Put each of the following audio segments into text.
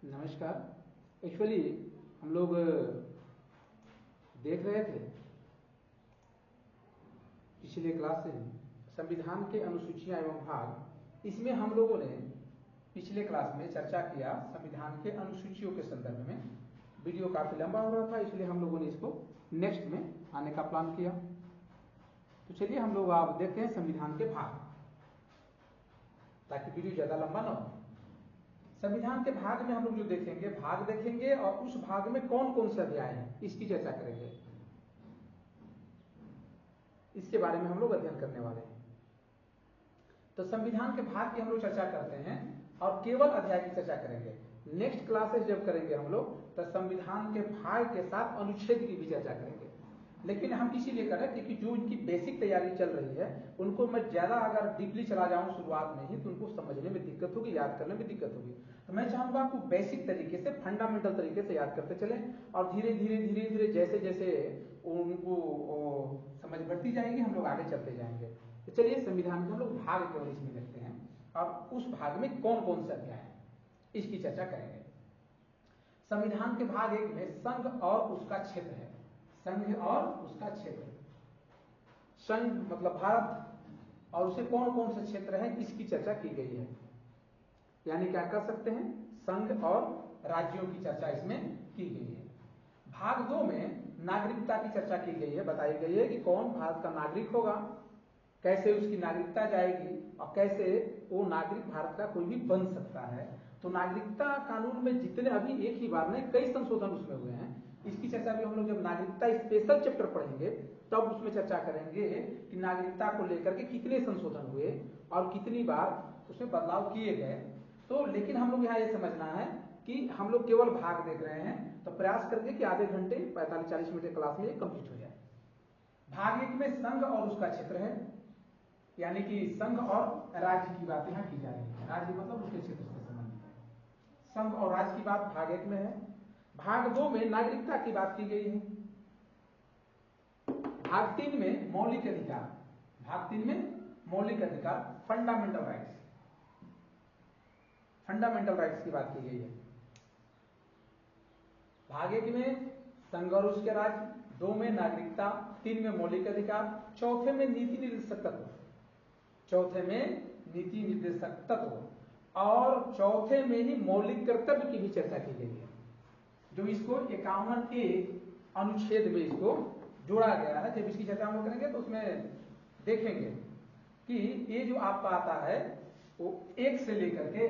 नमस्कार। एक्चुअली हम लोग देख रहे थे पिछले क्लास से संविधान के अनुसूचियां एवं भाग। इसमें हम लोगों ने पिछले क्लास में चर्चा किया संविधान के अनुसूचियों के संदर्भ में। वीडियो काफी लंबा हो रहा था, इसलिए हम लोगों ने इसको नेक्स्ट में आने का प्लान किया। तो चलिए हम लोग आप देखते हैं संविधान के भाग, ताकि वीडियो ज्यादा लंबा ना हो। संविधान के भाग में हम लोग जो देखेंगे, भाग देखेंगे और उस भाग में कौन कौन से अध्याय हैं इसकी चर्चा करेंगे। इसके बारे में हम लोग अध्ययन करने वाले हैं। तो संविधान के भाग की हम लोग चर्चा करते हैं और केवल अध्याय की चर्चा करेंगे। नेक्स्ट क्लासेस जब करेंगे हम लोग तो संविधान के भाग के साथ अनुच्छेद की भी चर्चा करेंगे। लेकिन हम इसीलिए कर रहे हैं क्योंकि जो इनकी बेसिक तैयारी चल रही है उनको मैं ज्यादा अगर डीपली चला जाऊं शुरुआत में ही तो उनको समझने में दिक्कत होगी, याद करने में दिक्कत होगी। तो मैं चाहूंगा आपको बेसिक तरीके से, फंडामेंटल तरीके से याद करते चले और धीरे धीरे जैसे जैसे उनको समझ बढ़ती जाएगी हम लोग आगे चलते जाएंगे। तो चलिए संविधान के हम लोग भाग केवल इसमें देखते हैं और उस भाग में कौन कौन से अध्याय है इसकी चर्चा करेंगे। संविधान के भाग 1 में संघ और उसका क्षेत्र है। संघ और उसका क्षेत्र, संघ मतलब भारत और उसे कौन कौन से क्षेत्र है इसकी चर्चा की गई है। यानी क्या कर सकते हैं, संघ और राज्यों की चर्चा इसमें की गई है। भाग 2 में नागरिकता की चर्चा की गई है, बताई गई है कि कौन भारत का नागरिक होगा, कैसे उसकी नागरिकता जाएगी और कैसे वो नागरिक भारत का कोई भी बन सकता है। तो नागरिकता कानून में जितने अभी एक ही बार में कई संशोधन उसमें हुए हैं, इसकी चर्चा भी हम लोग जब नागरिकता स्पेशल चैप्टर पढ़ेंगे तब उसमें चर्चा करेंगे कि नागरिकता को लेकर के कितने संशोधन हुए और कितनी बार उसमें बदलाव किए गए। तो लेकिन हम लोग यहाँ ये समझना है कि हम लोग केवल भाग देख रहे हैं, तो प्रयास करेंगे कि आधे घंटे 45-40 मिनट की क्लास में ये कंप्लीट हो जाए। भाग 1 में संघ और उसका क्षेत्र है, यानी कि संघ और राज्य की बात यहाँ की जा रही है। राज्य मतलब उसके क्षेत्र से संबंधित है। संघ और राज्य की बात भाग 1 में है। भाग 2 में नागरिकता की बात की गई है। भाग 3 में मौलिक अधिकार, भाग 3 में मौलिक अधिकार, फंडामेंटल राइट्स, फंडामेंटल राइट्स की बात की गई है। भाग 1 में संघ और उसके राज्य, 2 में नागरिकता, 3 में मौलिक अधिकार, चौथे में नीति निर्देशक तत्व, चौथे में नीति निर्देशक तत्व और चौथे में ही मौलिक कर्तव्य की भी चर्चा की गई है, जो इसको 51 के अनुच्छेद में इसको जोड़ा गया है। जब इसकी चर्चा हम लोग करेंगे तो उसमें देखेंगे कि ये जो आपका आता है वो 1 से लेकर के,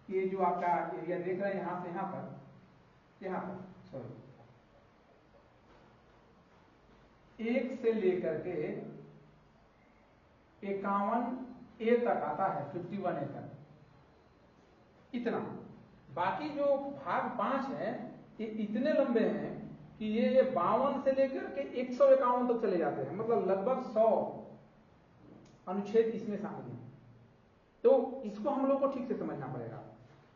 ये जो आपका एरिया देख रहे हैं यहां से यहां पर सॉरी 1 से लेकर के 51A तक आता है, 51A तक इतना। बाकी जो भाग 5 है ये इतने लंबे हैं कि ये 52 से लेकर के 151 तक चले जाते हैं, मतलब लगभग 100 अनुच्छेद इसमें शामिल हैं। तो इसको हम लोग को ठीक से समझना पड़ेगा।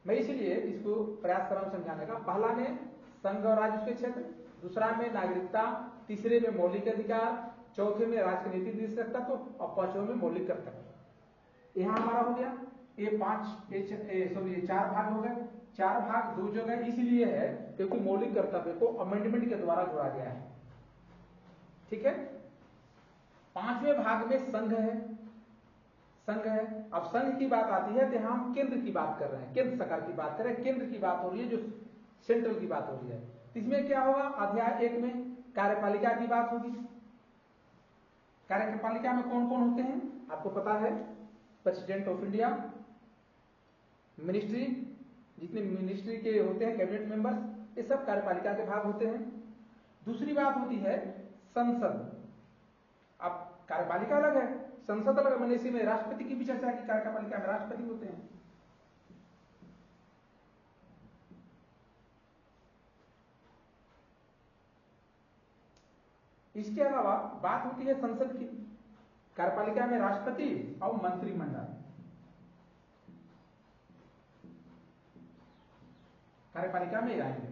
मैं इसलिए इसको प्रयास कर रहा हूं समझाने का। पहला में संघ और राज्य के क्षेत्र, दूसरा में नागरिकता, तीसरे में मौलिक अधिकार, चौथे में राज्य नीति निर्देशक तत्व और पांचवें में मौलिक कर्तव्य। यहां हमारा हो गया ये 4 भाग हो गए। 4 भाग 2 जगह इसलिए है क्योंकि मौलिक कर्तव्य को अमेंडमेंट के द्वारा जोड़ा गया है। ठीक है। 5वें भाग में संघ है, संघ है। अब संघ की बात आती है तो यहां हम केंद्र की बात कर रहे हैं, केंद्र सरकार की बात कर रहे हैं, केंद्र की बात हो रही है, जो सेंट्रल की बात हो रही है। इसमें क्या होगा, अध्याय 1 में कार्यपालिका की बात होगी। कार्यपालिका में कौन कौन होते हैं आपको पता है, प्रेसिडेंट ऑफ इंडिया, मिनिस्ट्री, जितने मिनिस्ट्री के होते हैं कैबिनेट मेंबर्स, ये सब कार्यपालिका के भाग होते हैं। दूसरी बात होती है संसद। अब कार्यपालिका अलग है, संसद अलग है। मैंने इसी में राष्ट्रपति की भी चर्चा की, कार्यपालिका में राष्ट्रपति होते हैं। इसके अलावा बात होती है संसद की। कार्यपालिका में राष्ट्रपति और मंत्रिमंडल। कार्यपालिका में आएंगे,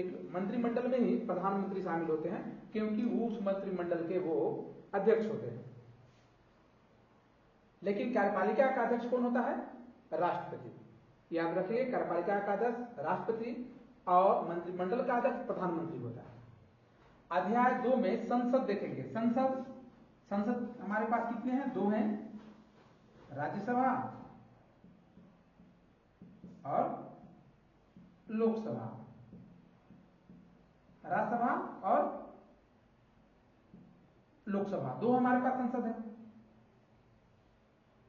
एक मंत्रिमंडल में ही प्रधानमंत्री शामिल होते हैं क्योंकि वो उस मंत्रिमंडल के वो अध्यक्ष होते हैं। लेकिन कार्यपालिका का अध्यक्ष कौन होता है, राष्ट्रपति। याद रखिए, कार्यपालिका का अध्यक्ष राष्ट्रपति और मंत्रिमंडल का अध्यक्ष प्रधानमंत्री होता है। अध्याय 2 में संसद देखेंगे। संसद हमारे पास कितने हैं? 2 हैं, राज्यसभा और लोकसभा, राज्यसभा और लोकसभा, 2 हमारे पास संसद है।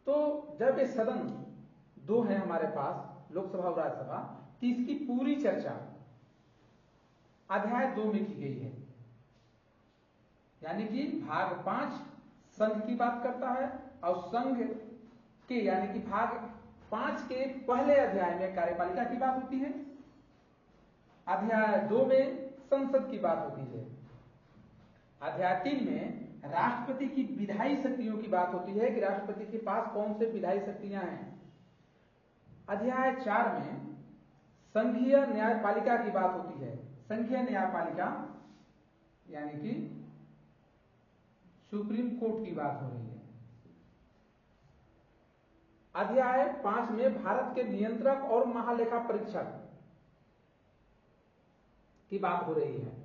तो जब ये सदन 2 है हमारे पास, लोकसभा और राज्यसभा, तो इसकी पूरी चर्चा अध्याय 2 में की गई है। यानी कि भाग 5 संघ की बात करता है और संघ के यानी कि भाग 5 के पहले अध्याय में कार्यपालिका की बात होती है, अध्याय 2 में संसद की बात होती है, अध्याय 3 में राष्ट्रपति की विधायी शक्तियों की बात होती है कि राष्ट्रपति के पास कौन से विधायी शक्तियां हैं। अध्याय 4 में संघीय न्यायपालिका की बात होती है। संघीय न्यायपालिका यानी कि सुप्रीम कोर्ट की बात हो रही है। अध्याय 5 में भारत के नियंत्रक और महालेखा परीक्षक की बात हो रही है।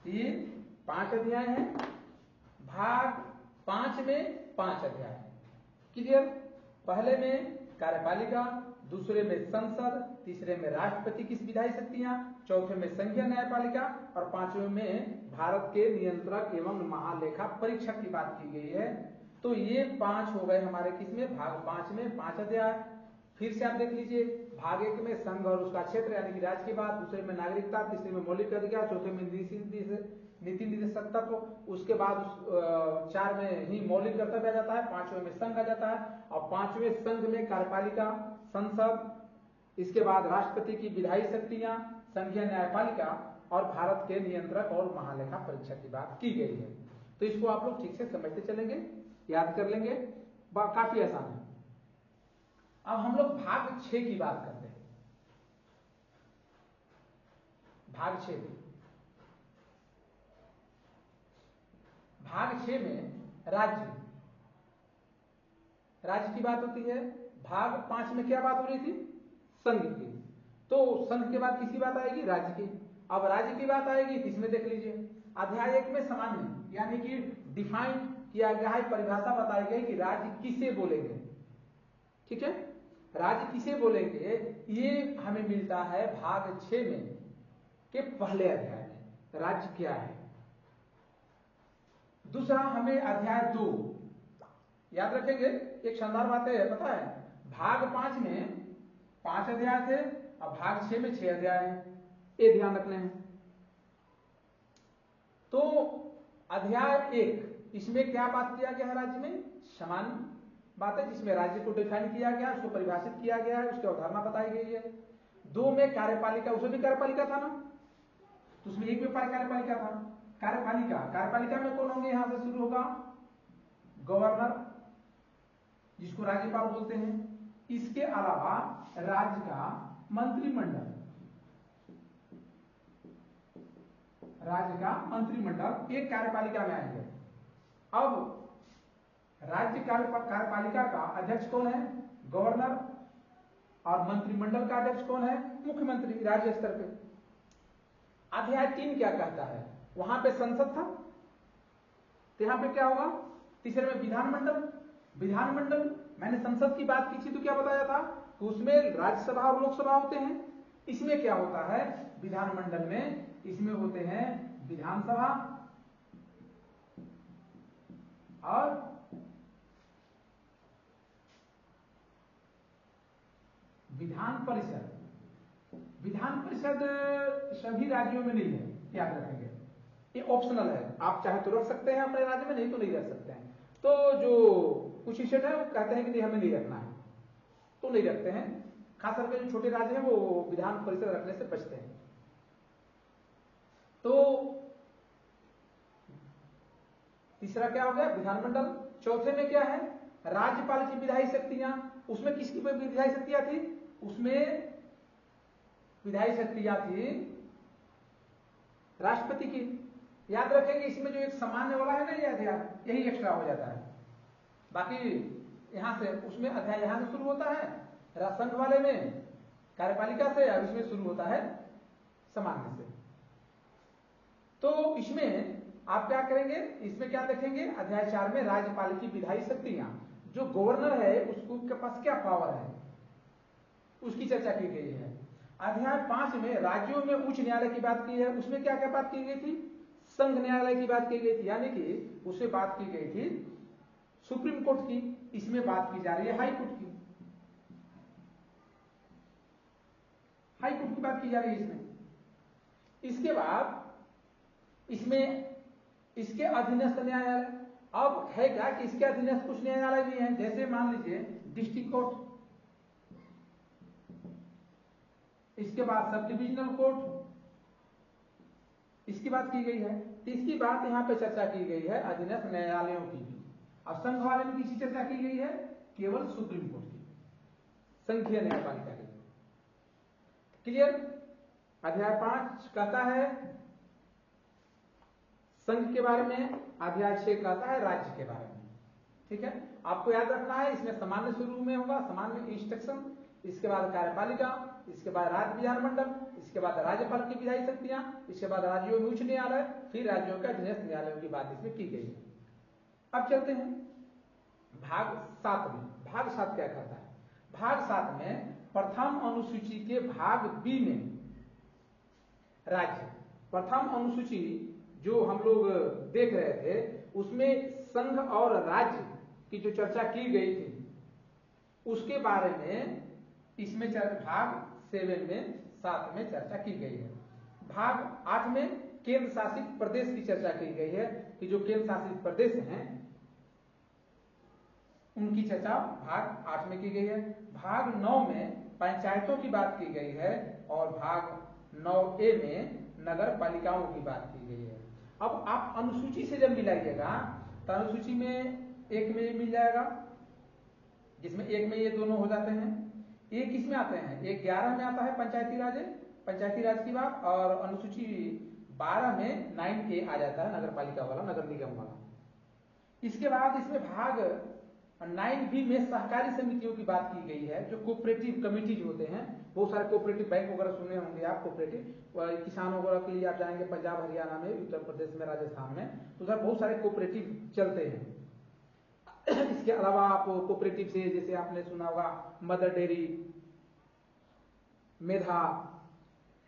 ये 5 अध्याय हैं। भाग 5 में 5 अध्याय क्लियर। पहले में कार्यपालिका, दूसरे में संसद, तीसरे में राष्ट्रपति की विधायी शक्तियां, चौथे में संघीय न्यायपालिका और 5वें में भारत के नियंत्रक एवं महालेखा परीक्षक की बात की गई है। तो ये 5 हो गए हमारे किसमें? भाग 5 में 5 अध्याय। फिर से आप देख लीजिए, भाग 1 में संघ और उसका क्षेत्र यानी कि राज्य की बात, दूसरे में नागरिकता, तीसरे में मौलिक अधिकार, चौथे में नीति निर्देशक तत्व, उसके बाद 4 में ही मौलिक कर्तव्य आ जाता है, 5वें में संघ आ जाता है और 5वें संघ में कार्यपालिका, संसद, इसके बाद राष्ट्रपति की विधायी शक्तियां, संघीय न्यायपालिका और भारत के नियंत्रक और महालेखा परीक्षक की बात की गई है। तो इसको आप लोग ठीक से समझते चलेंगे, याद कर लेंगे, काफी आसान है। अब हम लोग भाग 6 की बात करते हैं। भाग 6 में राज्य की बात होती है। भाग 5 में क्या बात हो रही थी? संघ की। तो संघ के बाद किसी बात आएगी? राज्य की। अब राज्य की बात आएगी, इसमें देख लीजिए, अध्याय 1 में सामान्य यानी कि डिफाइन किया गया है, परिभाषा बताई गई कि राज्य किसे बोलेंगे। ठीक है, राज्य किसे बोलेंगे ये हमें मिलता है भाग 6 में के पहले अध्याय में, राज्य क्या है। दूसरा हमें अध्याय 2 याद रखेंगे, एक शानदार बात है, पता है, भाग 5 में 5 अध्याय थे, अब भाग 6 में 6 अध्याय हैं, ये ध्यान रखने हैं। तो अध्याय 1 इसमें क्या बात किया गया है? राज्य में सामान्य बात है, जिसमें राज्य को डिफाइन किया गया, उसको परिभाषित किया गया है, उसकी अवधारणा बताई गई है। 2 में कार्यपालिका, उसमें भी कार्यपालिका था ना, तो उसमें एक में कार्यपालिका था। कार्यपालिका में कौन होंगे? यहां से शुरू होगा गवर्नर, जिसको राज्यपाल बोलते हैं। इसके अलावा राज्य का मंत्रिमंडल, एक कार्यपालिका में आएंगे। अब राज्य कार्यपालिका का अध्यक्ष कौन है? गवर्नर, और मंत्रिमंडल का अध्यक्ष कौन है? मुख्यमंत्री, राज्य स्तर पे। अध्याय 3 क्या कहता है? वहां पे संसद था, तो यहां पे क्या होगा? तीसरे में विधानमंडल। मैंने संसद की बात की थी तो क्या बताया था कि उसमें राज्यसभा और लोकसभा होते हैं। इसमें क्या होता है? विधानमंडल में इसमें होते हैं विधानसभा और विधान परिषद सभी राज्यों में नहीं है, याद रखेंगे, ये ऑप्शनल है। आप चाहे तो रख सकते हैं अपने राज्य में, नहीं तो नहीं रख सकते हैं। तो जो कुछ स्टेट है वो कहते हैं कि नहीं, हमें नहीं रखना है, तो नहीं रखते हैं। खास करके जो छोटे राज्य हैं वो विधान परिषद रखने से बचते हैं। तो तीसरा क्या हो गया? विधानमंडल। चौथे में क्या है? राज्यपाल की विधायी शक्तियां। उसमें किसकी विधायी शक्तियां थी? उसमें विधायी शक्तियां थी राष्ट्रपति की। याद रखेंगे, इसमें जो एक सामान्य वाला है ना, यही एक्स्ट्रा हो जाता है। बाकी यहां से उसमें अध्याय यहां से शुरू होता है संघ वाले में कार्यपालिका से, और इसमें शुरू होता है सामान्य से। तो इसमें आप क्या करेंगे, इसमें क्या देखेंगे, अध्याय 4 में राज्यपाल की विधायी शक्तियां, जो गवर्नर है उसको के पास क्या पावर है उसकी चर्चा की गई है। अध्याय 5 में राज्यों में उच्च न्यायालय की बात की है, उसमें क्या क्या बात की गई थी, संघ न्यायालय की बात की गई थी, यानी कि उससे बात की गई थी सुप्रीम कोर्ट की, इसमें बात की जा रही है हाई कोर्ट की, हाई कोर्ट की बात की जा रही है इसमें। इसके बाद इसमें इसके अधीनस्थ न्यायालय, अब है क्या कि इसके अधीनस्थ कुछ न्यायालय भी हैं, जैसे मान लीजिए डिस्ट्रिक्ट कोर्ट, इसके बाद सब डिविजनल कोर्ट, इसकी बात की गई है। तो इसकी बात यहां पे चर्चा की गई है अधीनस्थ न्यायालयों की भी। अब संघ वाले में किसी चर्चा की गई है, केवल सुप्रीम कोर्ट की, संघीय न्यायपालिका की। क्लियर। अध्याय 5 कहता है संघ के बारे में, अध्याय 6 कहता है राज्य के बारे में। ठीक है, आपको याद रखना है, इसमें सामान्य शुरू में होगा, सामान्य इंस्ट्रक्शन, इसके बाद कार्यपालिका, इसके बाद राज्य विधानमंडल, इसके बाद राज्यपाल की विधायी शक्तियां, इसके बाद राज्यों में उच्च न्यायालय, फिर राज्यों का अधीनस्थ न्यायालयों की बात इसमें की गई है। अब चलते हैं भाग 7 में। भाग 7 क्या कहता है, भाग 7 में प्रथम अनुसूची के भाग बी में राज्य, प्रथम अनुसूची जो हम लोग देख रहे थे उसमें संघ और राज्य की जो चर्चा की गई थी उसके बारे में इसमें भाग 7 में 7 में चर्चा की गई है। भाग 8 में केंद्र शासित प्रदेश की चर्चा की गई है कि जो केंद्र शासित प्रदेश हैं उनकी चर्चा भाग 8 में की गई है। भाग 9 में पंचायतों की बात की गई है और भाग 9A में नगर पालिकाओं की बात की गई है। अब आप अनुसूची से जब मिलाइएगा तो अनुसूची में एक में ये मिल जाएगा, जिसमें एक में ये दोनों हो जाते हैं। एक किसमें आते हैं, एक 11 में आता है पंचायती राज की बात, और अनुसूची 12 में 9A आ जाता है नगर पालिका वाला, नगर निगम वाला। इसके बाद इसमें भाग 9B में सहकारी समितियों की बात की गई है, जो कोऑपरेटिव कमिटीज होते हैं, बहुत सारे कोऑपरेटिव बैंक वगैरह सुने होंगे आप, कोऑपरेटिव किसानों वगैरह के लिए आप जाएंगे पंजाब हरियाणा में, उत्तर प्रदेश में, राजस्थान में, तो उधर बहुत सारे कोऑपरेटिव चलते हैं। इसके अलावा आप कोऑपरेटिव से जैसे आपने सुना होगा मदर डेयरी, मेधा,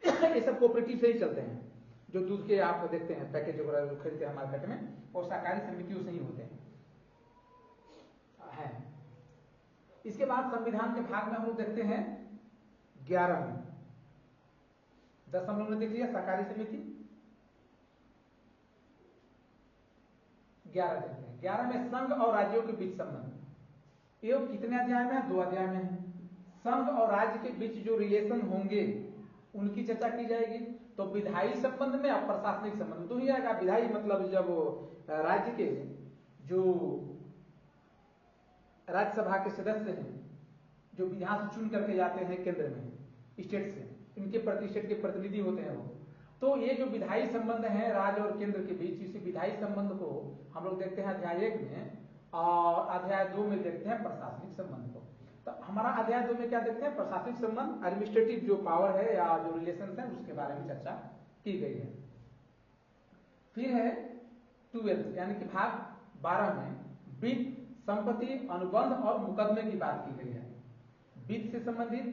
ये सब कोऑपरेटिव से ही चलते हैं, जो दूध के आप देखते हैं पैकेज वगैरह जो खरीदते हैं मार्केट में, और सहकारी समितियों से ही होते हैं। इसके बाद संविधान के भाग में हम लोग देखते हैं 11 में, 10 हम लोग ने देख लिया सहकारी समिति, 11 देखते हैं। 11 में संघ और राज्यों के बीच संबंध, ये कितने अध्याय में है, 2 अध्याय में है। संघ और राज्य के बीच जो रिलेशन होंगे उनकी चर्चा की जाएगी। तो विधायी संबंध में और प्रशासनिक संबंध तो ही आएगा। विधायी मतलब जब राज्य के जो राज्यसभा के सदस्य हैं, जो विधान से चुन करके जाते हैं केंद्र में, स्टेट से, इनके स्टेट के प्रतिनिधि होते हैं वो, तो ये जो विधायी संबंध है राज्य और केंद्र के बीच, इसी विधायी संबंध को हम लोग देखते हैं अध्याय 1 में, और अध्याय 2 में देखते हैं प्रशासनिक संबंध को। तो हमारा अध्याय 2 में क्या देखते हैं, प्रशासनिक संबंध, एडमिनिस्ट्रेटिव जो पावर है या जो रिलेशन है उसके बारे में चर्चा की गई है। फिर है 12 यानी कि भाग 12 में वित्त, संपत्ति, अनुबंध और मुकदमे की बात की गई है। वित्त से संबंधित,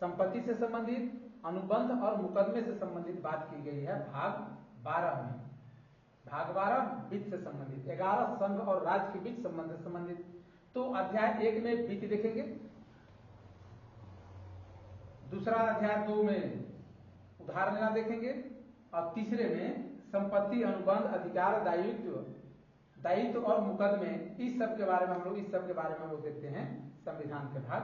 संपत्ति से संबंधित, अनुबंध और मुकदमे से संबंधित बात की गई है भाग 12 में। भाग 12 वित्त से संबंधित, 11 संघ और राज्य के बीच संबंध से संबंधित। तो अध्याय 1 में वित्त देखेंगे, दूसरा अध्याय 2 में उधार लेना देखेंगे, और तीसरे में संपत्ति, अनुबंध, अधिकार, दायित्व और मुकदमे, इस सब के बारे में हम लोग देखते हैं संविधान के भाग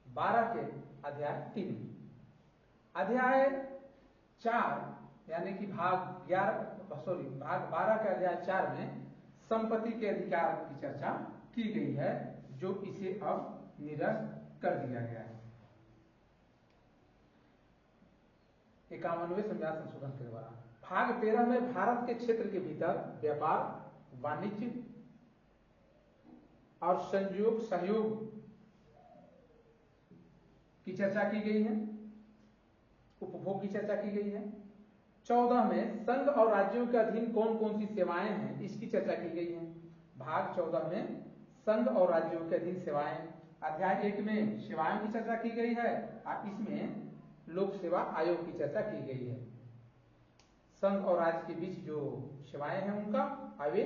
12 के अध्याय 3। अध्याय 4 यानी कि भाग 12 के अध्याय 4 में संपत्ति के अधिकार की चर्चा की गई है, जो इसे अब निरस्त कर दिया गया है 51वें संविधान संशोधन के द्वारा। भाग 13 में भारत के क्षेत्र के भीतर व्यापार, वाणिज्य और सहयोग की चर्चा की गई है, उपभोग की चर्चा की गई है। 14 में संघ और राज्यों के अधीन कौन कौन सी सेवाएं हैं, इसकी चर्चा की गई है। भाग 14 में संघ और राज्यों के अधीन सेवाएं, अध्याय 1 में सेवाओं की चर्चा की गई है और इसमें लोक सेवा आयोग की चर्चा की गई है। संघ और राज्य के बीच जो सेवाएं हैं उनका आगे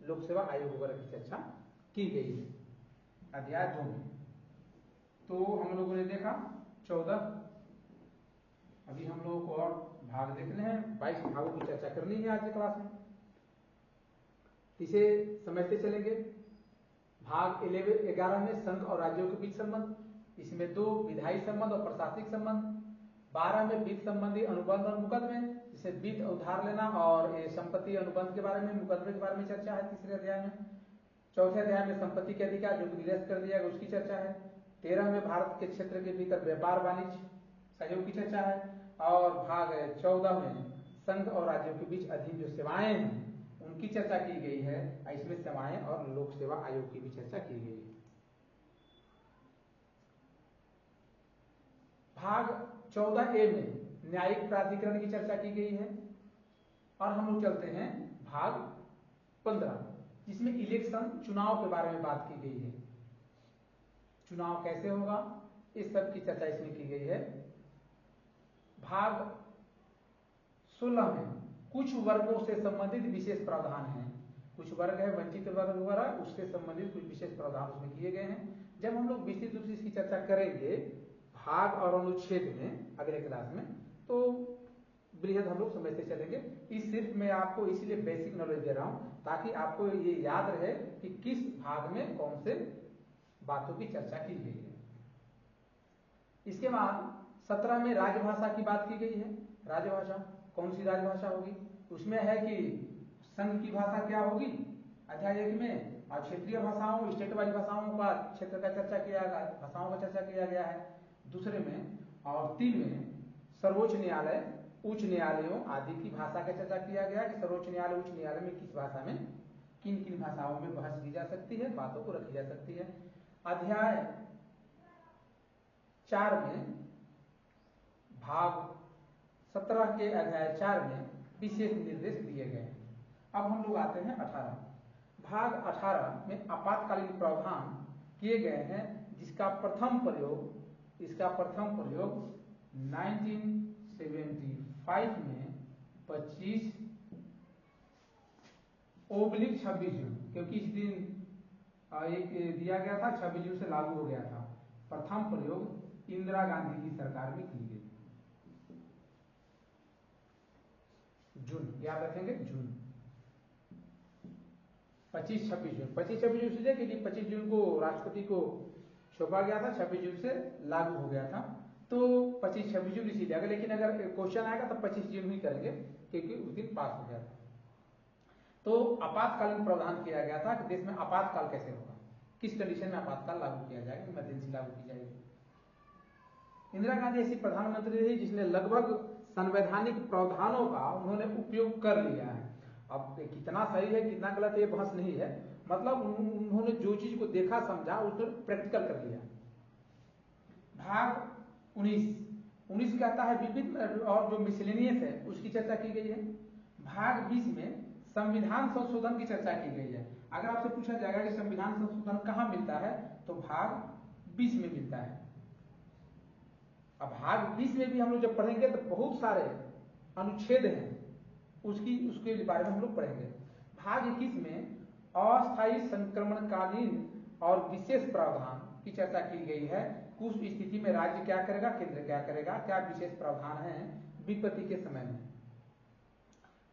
लोक सेवा आयोग वगैरह की चर्चा की गई है अध्याय 2 में। तो हम लोगों ने देखा 14, अभी हम लोगों को और भाग देखने हैं, 22 भागों की चर्चा करनी है आज की क्लास में। इसे समझते चलेंगे। भाग 11 में संघ और राज्यों के बीच संबंध, इसमें 2 विधायी संबंध और प्रशासनिक संबंध। 12 में वित्त संबंधी अनुबंध और मुकदमे, जिसे वित्त उधार लेना और संपत्ति अनुबंध के बारे में, मुकदमे के बारे में चर्चा है तीसरे अध्याय में। चौथे अध्याय में संपत्ति के अधिकार जो निरस्त कर दिया गया उसकी चर्चा है। 13 में भारत के क्षेत्र के भीतर व्यापार, वाणिज्य, सहयोग की चर्चा है और भाग 14 में संघ और राज्यों के बीच अधीन जो सेवाएं हैं उनकी चर्चा की गई है। इसमें सेवाएं और लोक सेवा आयोग की भी चर्चा की गई है। भाग 14A में न्यायिक प्राधिकरण की चर्चा की गई है और हम लोग चलते हैं भाग 15 जिसमें इलेक्शन, चुनाव के बारे में बात की गई है। चुनाव कैसे होगा इस सब की चर्चा इसमें की गई है। भाग 16 में कुछ वर्गों से संबंधित विशेष प्रावधान हैं, कुछ वर्ग है वंचित वर्ग वगैरह, उससे संबंधित कुछ विशेष प्रावधान उसमें किए गए हैं। जब हम लोग विस्तृत रूप से इसकी चर्चा करेंगे भाग और अनुच्छेद में अगले क्लास में, तो बृहद हम लोग समझते चलेंगे। इस सिर्फ मैं आपको इसलिए बेसिक नॉलेज दे रहा हूं ताकि आपको ये याद रहे कि किस भाग में कौन से बातों की चर्चा की गई है। इसके बाद 17 में राजभाषा की बात की गई है। राजभाषा कौन सी राजभाषा होगी, उसमें है कि संघ की भाषा क्या होगी अध्याय 1 में, और क्षेत्रीय भाषाओं, स्टेट वाइज भाषाओं का क्षेत्र का चर्चा किया गया, भाषाओं का चर्चा किया गया है दूसरे में। और 3 में सर्वोच्च न्यायालय, उच्च न्यायालयों आदि की भाषा का चर्चा किया गया कि सर्वोच्च न्यायालय, उच्च न्यायालय में किस भाषा में, किन किन भाषाओं में बहस की जा सकती है, बातों को रखी जा सकती है। अध्याय 4 में भाग 17 के अध्याय 4 में विशेष निर्देश दिए गए हैं। अब हम लोग आते हैं 18 भाग 18 में आपातकालीन प्रावधान किए गए हैं जिसका प्रथम प्रयोग 1975 में 25/26 जून, क्योंकि इस दिन एक दिया गया था, 26 जून से लागू हो गया था। प्रथम प्रयोग इंदिरा गांधी की सरकार में की गई। जून याद रखेंगे, जून 25-26 जून, 25-26 जून से क्योंकि 25 जून को राष्ट्रपति को सौंपा गया था, 26 जून से लागू हो गया था, तो 25-26 जून इसी जगह। लेकिन अगर क्वेश्चन आएगा तो 25 जून ही करेंगे क्योंकि उस दिन पास हो गया था। तो आपातकालीन प्रावधान किया गया था कि देश में आपातकाल कैसे होगा, किस कंडीशन में आपातकाल लागू किया जाएगा, इमरजेंसी लागू की जाएगी। इंदिरा गांधी ऐसी प्रधानमंत्री रही जिसने लगभग संवैधानिक प्रावधानों का उन्होंने उपयोग कर लिया है। अब कितना सही है कितना गलत ये बहस नहीं है, मतलब उन्होंने जो चीज को देखा समझा उसको प्रैक्टिकल कर लिया। भाग 19 कहता है विभिन्न और जो मिसलेनियस है उसकी चर्चा की गई है। भाग 20 में संविधान संशोधन की चर्चा की गई है। अगर आपसे पूछा जाएगा कि संविधान संशोधन कहां मिलता है तो भाग 20 में मिलता है। अब भाग 20 में भी हम लोग जब पढ़ेंगे तो बहुत सारे अनुच्छेद हैं, उसके बारे में हम लोग पढ़ेंगे। भाग 21 में अस्थायी संक्रमणकालीन और विशेष प्रावधान की चर्चा की गई है। कुछ स्थिति में राज्य क्या करेगा, केंद्र क्या करेगा, क्या विशेष प्रावधान है विपत्ति के समय में।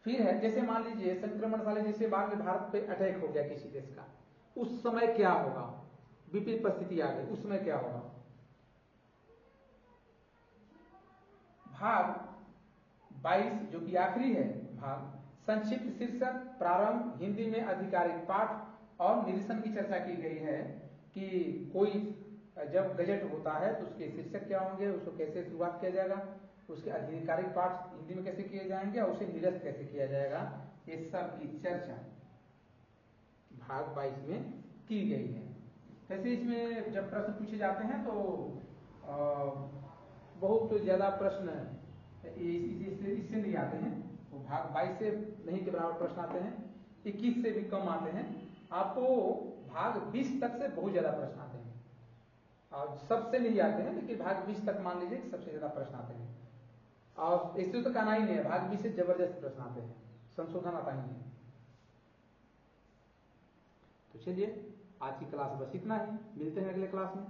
फिर है जैसे मान लीजिए संक्रमणकालीन, जैसे बाद में भारत पे अटैक हो गया किसी देश का, उस समय क्या होगा, विपरीत परिस्थिति आ गई, उस समय क्या होगा। भाग 22 जो कि आखिरी है भाग, संक्षिप्त शीर्षक, प्रारंभ, हिंदी में आधिकारिक पाठ और निरीक्षण की चर्चा की गई है कि कोई जब गजट होता है तो उसके शीर्षक क्या होंगे, उसको कैसे शुरुआत किया जाएगा, उसके आधिकारिक पाठ हिंदी में कैसे किए जाएंगे और उसे निरस्त कैसे किया जाएगा, ये सब की चर्चा भाग 22 में की गई है। वैसे इसमें जब प्रश्न पूछे जाते हैं तो बहुत ज्यादा प्रश्न इससे नहीं आते हैं, वो भाग 22 से नहीं के बराबर प्रश्न आते हैं, 21 से भी कम आते हैं। आपको भाग 20 तक से बहुत ज्यादा प्रश्न आते हैं, और सबसे नहीं आते हैं, लेकिन भाग 20 तक मान लीजिए सबसे ज्यादा प्रश्न आते हैं। और इससे तो कहना ही नहीं है, भाग 20 से जबरदस्त प्रश्न आते हैं, संशोधन आता ही नहीं। तो चलिए आज की क्लास बस इतना ही, मिलते हैं अगले क्लास में।